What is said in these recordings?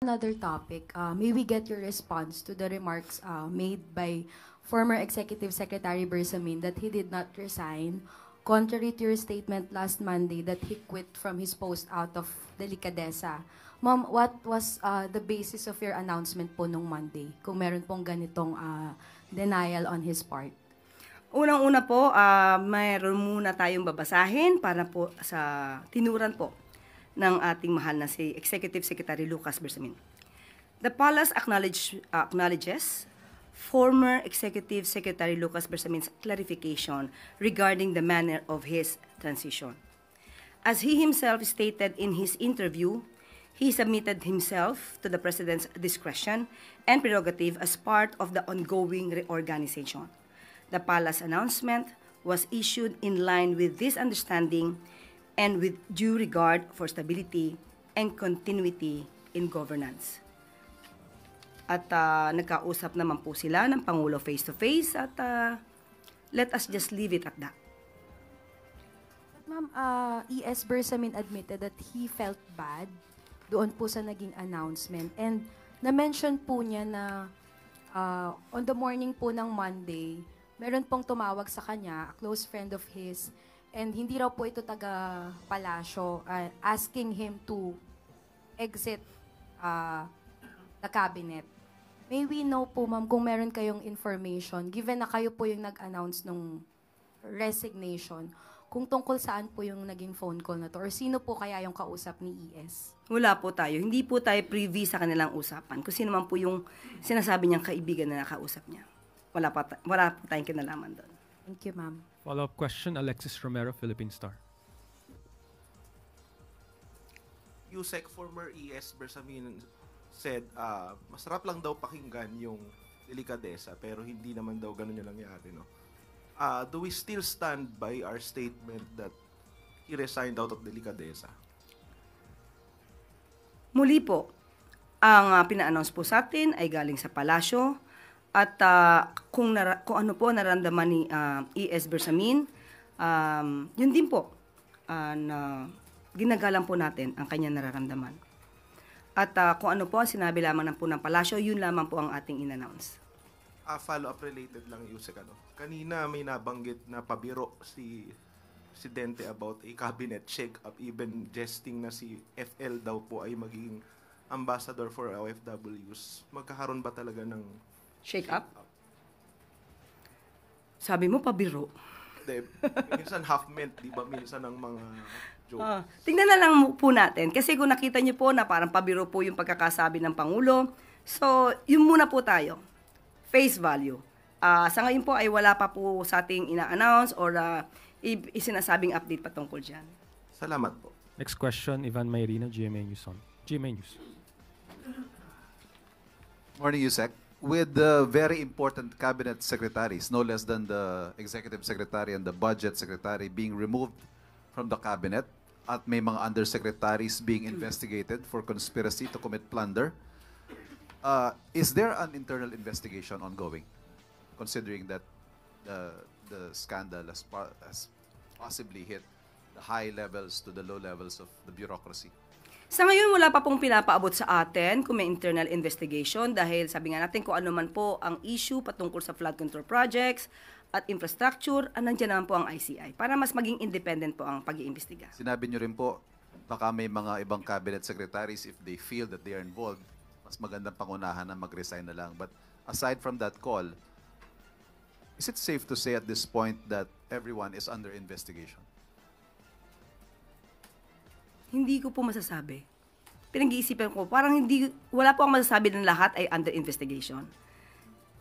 another topic, may we get your response to the remarks made by former Executive Secretary Bersamin that he did not resign, contrary to your statement last Monday that he quit from his post out of delicadeza. Ma'am, what was the basis of your announcement po nung Monday, kung meron pong ganitong denial on his part? Unang-una po, mayroon muna tayong babasahin para po sa tinuran po ng ating mahal na si Executive Secretary Lucas Bersamin. The Palace acknowledges former Executive Secretary Lucas Bersamin's clarification regarding the manner of his transition. As he himself stated in his interview, he submitted himself to the President's discretion and prerogative as part of the ongoing reorganization. The Palace announcement was issued in line with this understanding and with due regard for stability and continuity in governance. At nagkausap naman po sila ng Pangulo face-to-face at let us just leave it at that. But ma'am, E.S. Bersamin admitted that he felt bad doon po sa naging announcement. And na-mention po niya na on the morning po ng Monday, meron pong tumawag sa kanya, a close friend of his, and hindi raw po ito taga palasyo, asking him to exit the cabinet. May we know po, ma'am, kung meron kayong information, given na kayo po yung nag-announce nung resignation, kung tungkol saan po yung naging phone call na to, or sino po kaya yung kausap ni ES? Wala po tayo. Hindi po tayo privy sa kanilang usapan. Kung sino man po yung sinasabi niyang kaibigan na nakausap niya. Wala po tayong kinalaman doon. Thank you, ma'am. Follow-up question, Alexis Romero, Philippine Star. Yusek, former ES Bersamin said, masarap lang daw pakinggan yung delikadesa, pero hindi naman daw ganun yung nangyari, no? Do we still stand by our statement that he resigned out of delicadeza? Muli po, ang pina-announce po sa atin ay galing sa palasyo at kung ano po naramdaman ni E.S. Bersamin, yun din po na ginagalang po natin ang kanyang nararamdaman. At kung ano po ang sinabi lamang po ng palasyo, yun lamang po ang ating in-announce. Follow-up related lang, Yusek, kanina may nabanggit na pabiro si Presidente about a cabinet shake-up, even jesting na si FL daw po ay magiging ambassador for OFWs. Magkakaroon ba talaga ng shake-up? Sabi mo, pabiro. Minsan half-meant, di ba? Minsan ang mga jokes. Tingnan na lang po natin. Kasi kung nakita niyo po na parang pabiro po yung pagkakasabi ng Pangulo, so yun muna po tayo. Face value. Sa ngayon po ay wala pa po sa ating ina-announce or isinasabing update patungkol dyan. Salamat po. Next question, Ivan Mayrina, GMA News. GMA News. Morning, Yusek. With the very important cabinet secretaries, no less than the executive secretary and the budget secretary being removed from the cabinet at may mga undersecretaries being investigated for conspiracy to commit plunder, is there an internal investigation ongoing, considering that the scandal has possibly hit the high levels to the low levels of the bureaucracy? Sa ngayon, wala pa pong pinapaabot sa atin kung may internal investigation dahil sabi nga natin kung ano man po ang issue patungkol sa flood control projects at infrastructure, nandiyan naman po ang ICI para mas maging independent po ang pag-iimbestiga. Sinabi niyo rin po, baka may mga ibang cabinet secretaries, if they feel that they are involved, mas magandang pangunahan na mag-resign na lang. But aside from that call, is it safe to say at this point that everyone is under investigation? Hindi ko po masasabi. Pinag-iisipan ko, parang wala po ang masasabi ng lahat ay under investigation.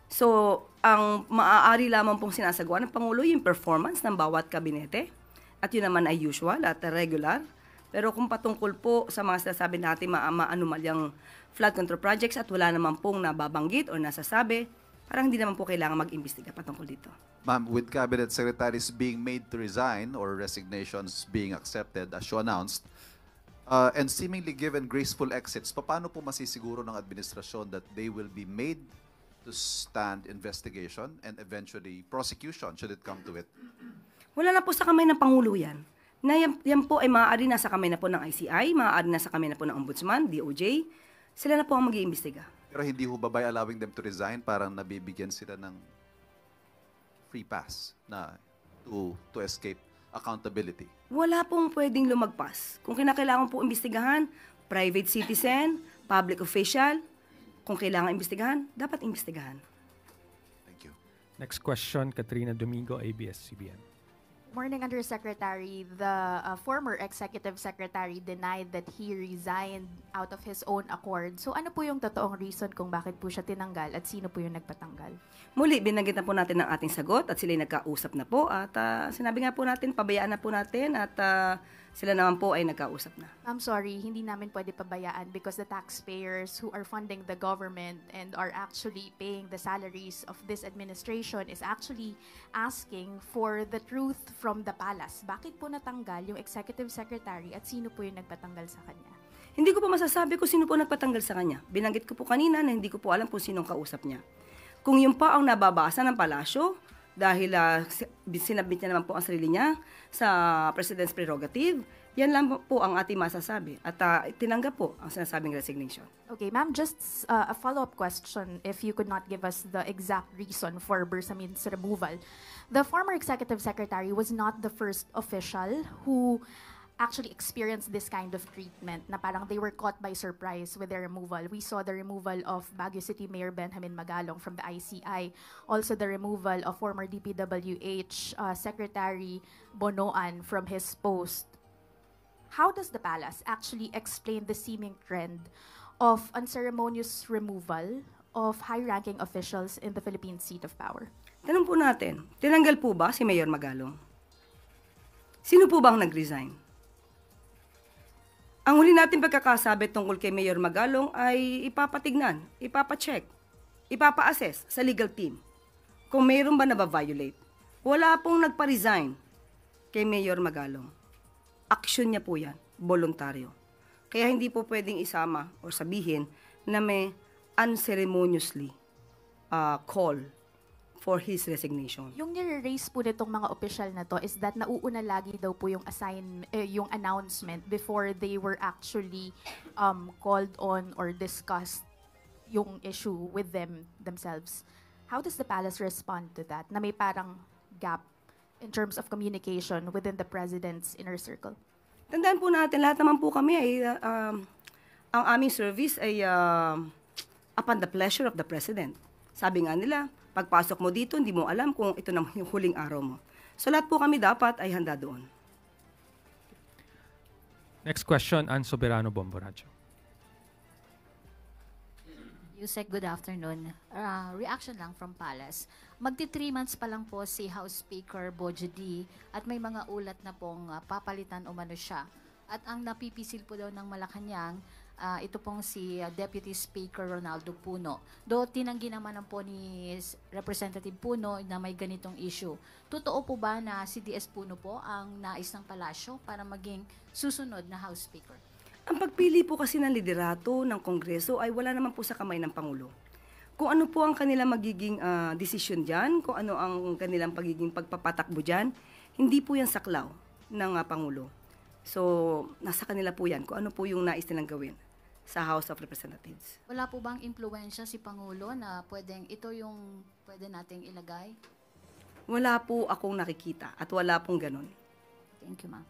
So, ang maaari lamang pong sinasagawa ng Pangulo yung performance ng bawat kabinete at yun naman ay usual at regular. Pero kung patungkol po sa mga sinasabi natin maanumalyang flood control projects at wala naman pong nababanggit o nasasabi, parang hindi naman po kailangan mag-imbestiga patungkol dito. Ma'am, with cabinet secretaries being made to resign or resignations being accepted as you announced, and seemingly given graceful exits, paano po masisiguro ng administrasyon that they will be made to stand investigation and eventually prosecution should it come to it? Wala na po sa kamay ng Pangulo yan. Na yan po ay maaari na sa kamay na po ng ICI, maaari na sa kamay na po ng Ombudsman, DOJ. Sila na po ang mag-iimbestiga. Pero hindi ho ba by allowing them to resign, parang nabibigyan sila ng free pass na to escape accountability? Wala pong pwedeng lumagpas. Kung kinakailangan po imbestigahan, private citizen, public official, kung kailangan imbestigahan, dapat imbestigahan. Thank you. Next question, Katrina Domingo, ABS-CBN. Morning, Undersecretary. The former Executive Secretary denied that he resigned out of his own accord. So ano po yung totoong reason kung bakit po siya tinanggal at sino po yung nagpatanggal? Muli, binanggit na po natin ang ating sagot at sila'y nagkausap na po at sinabi nga po natin, pabayaan na po natin at sila naman po ay nagkausap na. I'm sorry, hindi namin pwede pabayaan because the taxpayers who are funding the government and are actually paying the salaries of this administration is actually asking for the truth from the palace. Bakit po natanggal yung Executive Secretary at sino po yung nagpatanggal sa kanya? Hindi ko po masasabi kung sino po nagpatanggal sa kanya. Binanggit ko po kanina na hindi ko po alam kung sinong kausap niya. Kung yun pa ang nababasa ng palasyo, dahil sinabit niya naman po ang sarili niya sa President's prerogative, yan lang po ang ating masasabi. At tinanggap po ang sinasabing resignation. Okay, ma'am, just a follow-up question if you could not give us the exact reason for Bersamin's removal. The former Executive Secretary was not the first official who actually experienced this kind of treatment na parang they were caught by surprise with their removal. We saw the removal of Baguio City Mayor Benjamin Magalong from the ICI. Also the removal of former DPWH Secretary Bonoan from his post. How does the palace actually explain the seeming trend of unceremonious removal of high-ranking officials in the Philippine seat of power? Tanong po natin, tinanggal po ba si Mayor Magalong? Sino po bang nag-resign? Ang huli natin pagkakasabi tungkol kay Mayor Magalong ay ipapatignan, ipapacheck, ipapa-assess sa legal team kung mayroon ba na-violate. Wala pong nagpa-resign kay Mayor Magalong. Action niya po yan, voluntaryo. Kaya hindi po pwedeng isama o sabihin na may unceremoniously call for his resignation. Yung nire-raise po nitong mga opisyal na to is that nauuna lagi daw po yung yung announcement before they were actually called on or discussed yung issue with themselves. How does the palace respond to that? Na may parang gap in terms of communication within the president's inner circle? Tandaan po natin, lahat naman po kami ay ang aming service ay upon the pleasure of the president. Sabi nga nila, pagpasok mo dito, hindi mo alam kung ito na yung huling araw mo. So lahat po kami dapat ay handa doon. Next question, Ann Soberano, Bomboracho. Yusek, good afternoon. Reaction lang from Palace. Magti 3 months pa lang po si House Speaker Bojo D at may mga ulat na pong papalitan umano siya. At ang napipisil po daw ng Malacanang, ito pong si Deputy Speaker Ronaldo Puno. Do tinanggi naman po ni Representative Puno na may ganitong issue. Totoo po ba na si DS Puno po ang nais ng palasyo para maging susunod na House Speaker? Ang pagpili po kasi ng liderato ng Kongreso ay wala naman po sa kamay ng Pangulo. Kung ano po ang kanilang magiging desisyon dyan, kung ano ang kanilang pagiging pagpapatakbo dyan, hindi po yan saklaw ng Pangulo. So, nasa kanila po yan kung ano po yung nais nilang gawin sa House of Representatives. Wala po bang impluwensya si Pangulo na pwedeng ito yung pwede nating ilagay? Wala po akong nakikita at wala pong ganun. Thank you, ma'am.